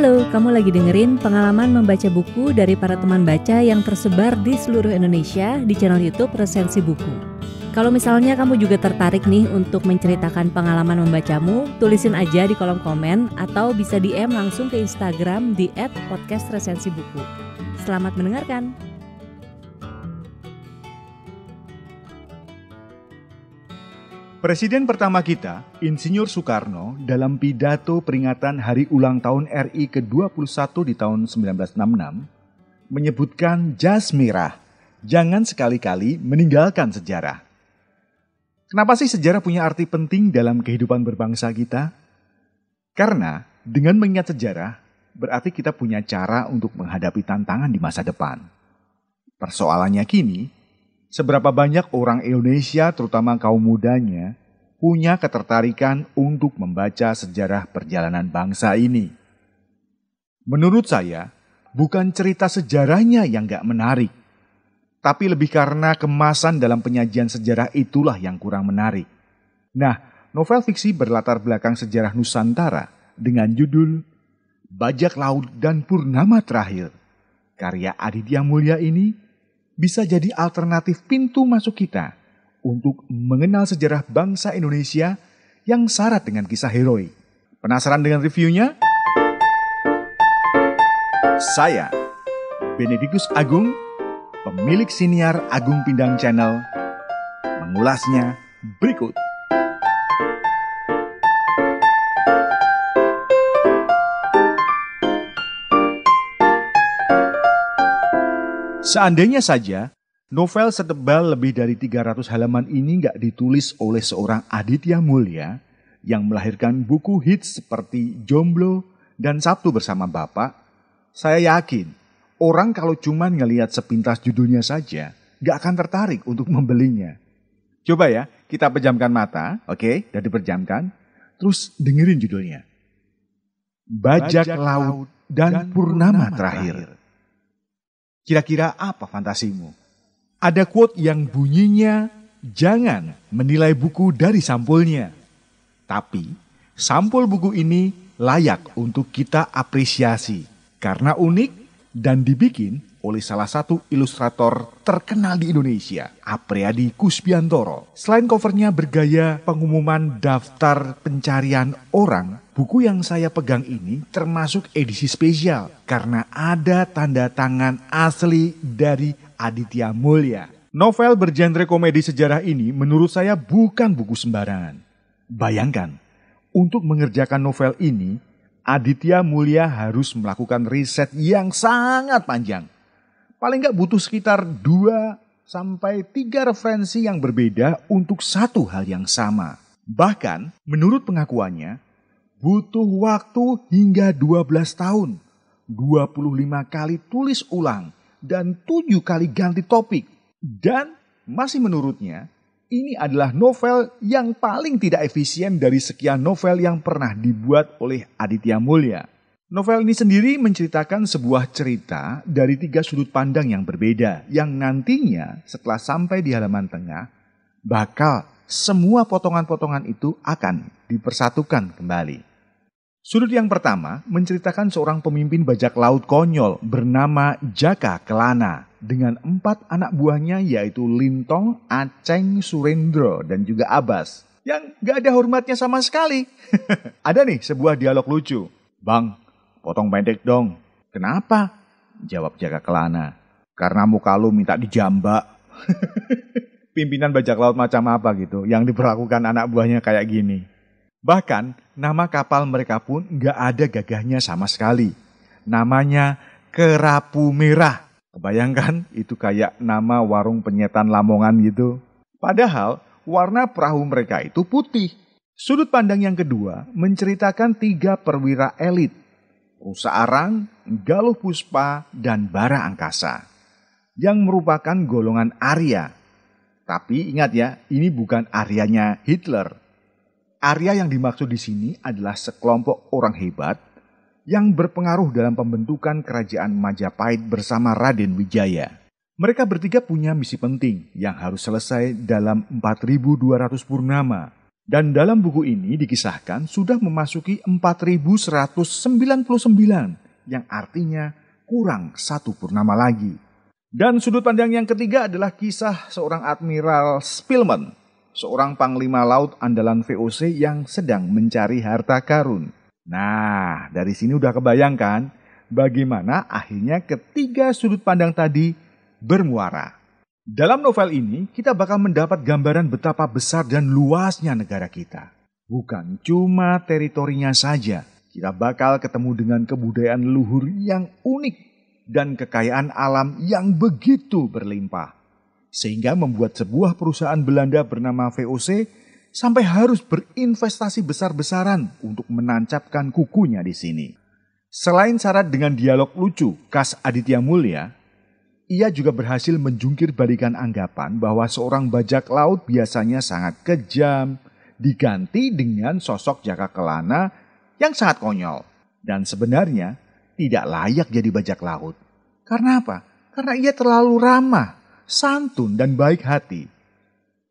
Halo, kamu lagi dengerin pengalaman membaca buku dari para teman baca yang tersebar di seluruh Indonesia di channel YouTube Resensi Buku. Kalau misalnya kamu juga tertarik nih untuk menceritakan pengalaman membacamu, tulisin aja di kolom komen atau bisa DM langsung ke Instagram di @podcastresensibuku. Selamat mendengarkan. Presiden pertama kita, Insinyur Soekarno, dalam pidato peringatan Hari Ulang Tahun RI ke-21 di tahun 1966, menyebutkan jas merah, jangan sekali-kali meninggalkan sejarah. Kenapa sih sejarah punya arti penting dalam kehidupan berbangsa kita? Karena dengan mengingat sejarah, berarti kita punya cara untuk menghadapi tantangan di masa depan. Persoalannya kini, seberapa banyak orang Indonesia, terutama kaum mudanya, punya ketertarikan untuk membaca sejarah perjalanan bangsa ini? Menurut saya, bukan cerita sejarahnya yang gak menarik, tapi lebih karena kemasan dalam penyajian sejarah itulah yang kurang menarik. Nah, novel fiksi berlatar belakang sejarah Nusantara dengan judul Bajak Laut dan Purnama Terakhir, karya Aditya Mulya ini bisa jadi alternatif pintu masuk kita untuk mengenal sejarah bangsa Indonesia yang syarat dengan kisah heroik. Penasaran dengan reviewnya? Saya, Benedictus Agung, pemilik siniar Agung Pindang Channel, mengulasnya berikut. Seandainya saja novel setebal lebih dari 300 halaman ini nggak ditulis oleh seorang Aditya Mulya yang melahirkan buku hits seperti Jomblo dan Sabtu Bersama Bapak, saya yakin orang kalau cuma ngelihat sepintas judulnya saja nggak akan tertarik untuk membelinya. Coba ya, kita pejamkan mata, oke, dan diperjamkan, terus dengerin judulnya. Bajak Laut dan Purnama Terakhir. Kira-kira apa fantasimu? Ada quote yang bunyinya, jangan menilai buku dari sampulnya. Tapi, sampul buku ini layak untuk kita apresiasi karena unik dan dibikin oleh salah satu ilustrator terkenal di Indonesia, Apriyadi Kusbiantoro. Selain covernya bergaya pengumuman daftar pencarian orang, buku yang saya pegang ini termasuk edisi spesial karena ada tanda tangan asli dari Aditya Mulya. Novel bergenre komedi sejarah ini menurut saya bukan buku sembarangan. Bayangkan, untuk mengerjakan novel ini, Aditya Mulya harus melakukan riset yang sangat panjang. Paling nggak butuh sekitar 2-3 referensi yang berbeda untuk satu hal yang sama. Bahkan, menurut pengakuannya, butuh waktu hingga 12 tahun, 25 kali tulis ulang, dan 7 kali ganti topik. Dan masih menurutnya, ini adalah novel yang paling tidak efisien dari sekian novel yang pernah dibuat oleh Aditya Mulya. Novel ini sendiri menceritakan sebuah cerita dari 3 sudut pandang yang berbeda, yang nantinya setelah sampai di halaman tengah, bakal semua potongan-potongan itu akan dipersatukan kembali. Sudut yang pertama menceritakan seorang pemimpin bajak laut konyol bernama Jaka Kelana dengan 4 anak buahnya yaitu Lintong, Aceng, Surendro, dan juga Abbas yang gak ada hormatnya sama sekali. Ada nih sebuah dialog lucu. Bang, potong pendek dong. Kenapa? Jawab Jaka Kelana. Karena muka lu minta dijambak. Pimpinan bajak laut macam apa gitu yang diperlakukan anak buahnya kayak gini. Bahkan nama kapal mereka pun gak ada gagahnya sama sekali. Namanya Kerapu Merah. Kebayangkan itu kayak nama warung penyetan Lamongan gitu. Padahal warna perahu mereka itu putih. Sudut pandang yang kedua menceritakan 3 perwira elit. Rusa Arang, Galuh Puspa, dan Bara Angkasa. Yang merupakan golongan Arya. Tapi ingat ya, ini bukan Aryanya Hitler. Arya yang dimaksud di sini adalah sekelompok orang hebat yang berpengaruh dalam pembentukan kerajaan Majapahit bersama Raden Wijaya. Mereka bertiga punya misi penting yang harus selesai dalam 4.200 purnama. Dan dalam buku ini dikisahkan sudah memasuki 4199, yang artinya kurang satu purnama lagi. Dan sudut pandang yang ketiga adalah kisah seorang Admiral Spillman, seorang panglima laut andalan VOC yang sedang mencari harta karun. Nah, dari sini udah kebayangkan bagaimana akhirnya ketiga sudut pandang tadi bermuara. Dalam novel ini, kita bakal mendapat gambaran betapa besar dan luasnya negara kita. Bukan cuma teritorinya saja, kita bakal ketemu dengan kebudayaan leluhur yang unik dan kekayaan alam yang begitu berlimpah. Sehingga membuat sebuah perusahaan Belanda bernama VOC sampai harus berinvestasi besar-besaran untuk menancapkan kukunya di sini. Selain syarat dengan dialog lucu khas Aditya Mulya, ia juga berhasil menjungkir balikan anggapan bahwa seorang bajak laut biasanya sangat kejam, diganti dengan sosok Jaka Kelana yang sangat konyol. Dan sebenarnya tidak layak jadi bajak laut. Karena apa? Karena ia terlalu ramah, santun, dan baik hati.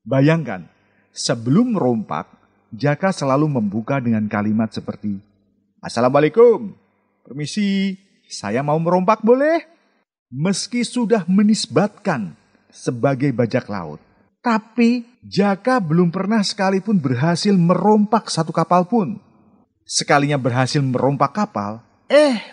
Bayangkan, sebelum merompak, Jaka selalu membuka dengan kalimat seperti, "Assalamualaikum, permisi, saya mau merompak boleh?" Meski sudah menisbatkan sebagai bajak laut, tapi Jaka belum pernah sekalipun berhasil merompak satu kapal pun. Sekalinya berhasil merompak kapal,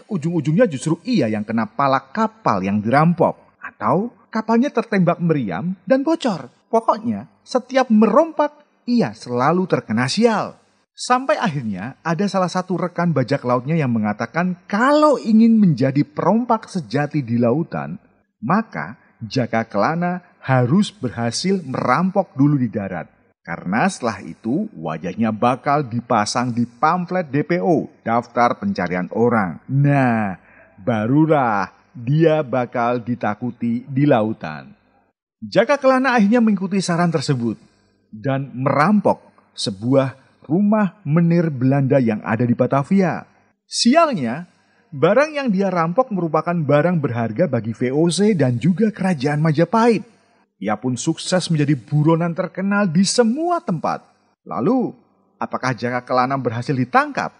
ujung-ujungnya justru ia yang kena pala kapal yang dirampok. Atau kapalnya tertembak meriam dan bocor. Pokoknya setiap merompak ia selalu terkena sial. Sampai akhirnya ada salah satu rekan bajak lautnya yang mengatakan kalau ingin menjadi perompak sejati di lautan, maka Jaka Kelana harus berhasil merampok dulu di darat. Karena setelah itu wajahnya bakal dipasang di pamflet DPO, daftar pencarian orang. Nah, barulah dia bakal ditakuti di lautan. Jaka Kelana akhirnya mengikuti saran tersebut dan merampok sebuah rumah menir Belanda yang ada di Batavia. Sialnya, barang yang dia rampok merupakan barang berharga bagi VOC dan juga kerajaan Majapahit. Ia pun sukses menjadi buronan terkenal di semua tempat. Lalu, apakah Jaka Kelana berhasil ditangkap?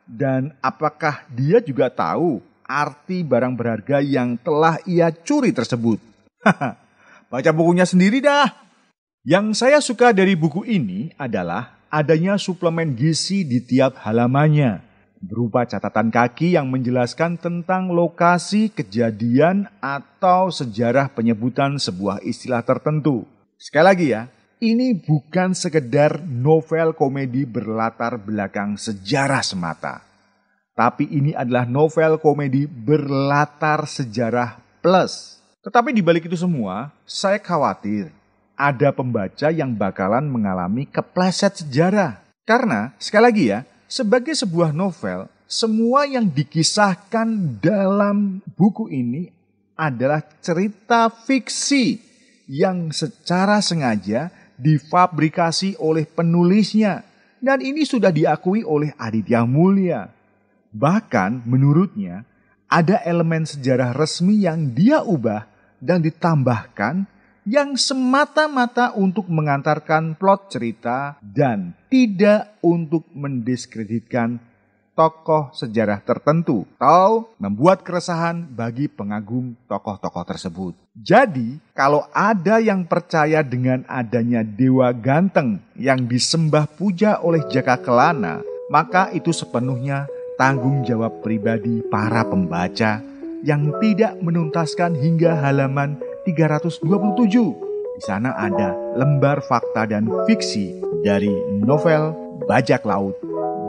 Dan apakah dia juga tahu arti barang berharga yang telah ia curi tersebut? Baca bukunya sendiri dah. Yang saya suka dari buku ini adalah adanya suplemen gizi di tiap halamannya, berupa catatan kaki yang menjelaskan tentang lokasi kejadian atau sejarah penyebutan sebuah istilah tertentu. Sekali lagi ya, ini bukan sekedar novel komedi berlatar belakang sejarah semata. Tapi ini adalah novel komedi berlatar sejarah plus. Tetapi di balik itu semua, saya khawatir ada pembaca yang bakalan mengalami kepleset sejarah. Karena, sekali lagi ya, sebagai sebuah novel, semua yang dikisahkan dalam buku ini adalah cerita fiksi yang secara sengaja difabrikasi oleh penulisnya. Dan ini sudah diakui oleh Aditya Mulya. Bahkan menurutnya, ada elemen sejarah resmi yang dia ubah dan ditambahkan yang semata-mata untuk mengantarkan plot cerita dan tidak untuk mendiskreditkan tokoh sejarah tertentu atau membuat keresahan bagi pengagum tokoh-tokoh tersebut. Jadi, kalau ada yang percaya dengan adanya dewa ganteng yang disembah puja oleh Jaka Kelana, maka itu sepenuhnya tanggung jawab pribadi para pembaca yang tidak menuntaskan hingga halaman 327. Di sana ada lembar fakta dan fiksi dari novel Bajak Laut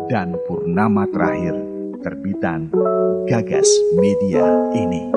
dan Purnama Terakhir terbitan Gagas Media ini.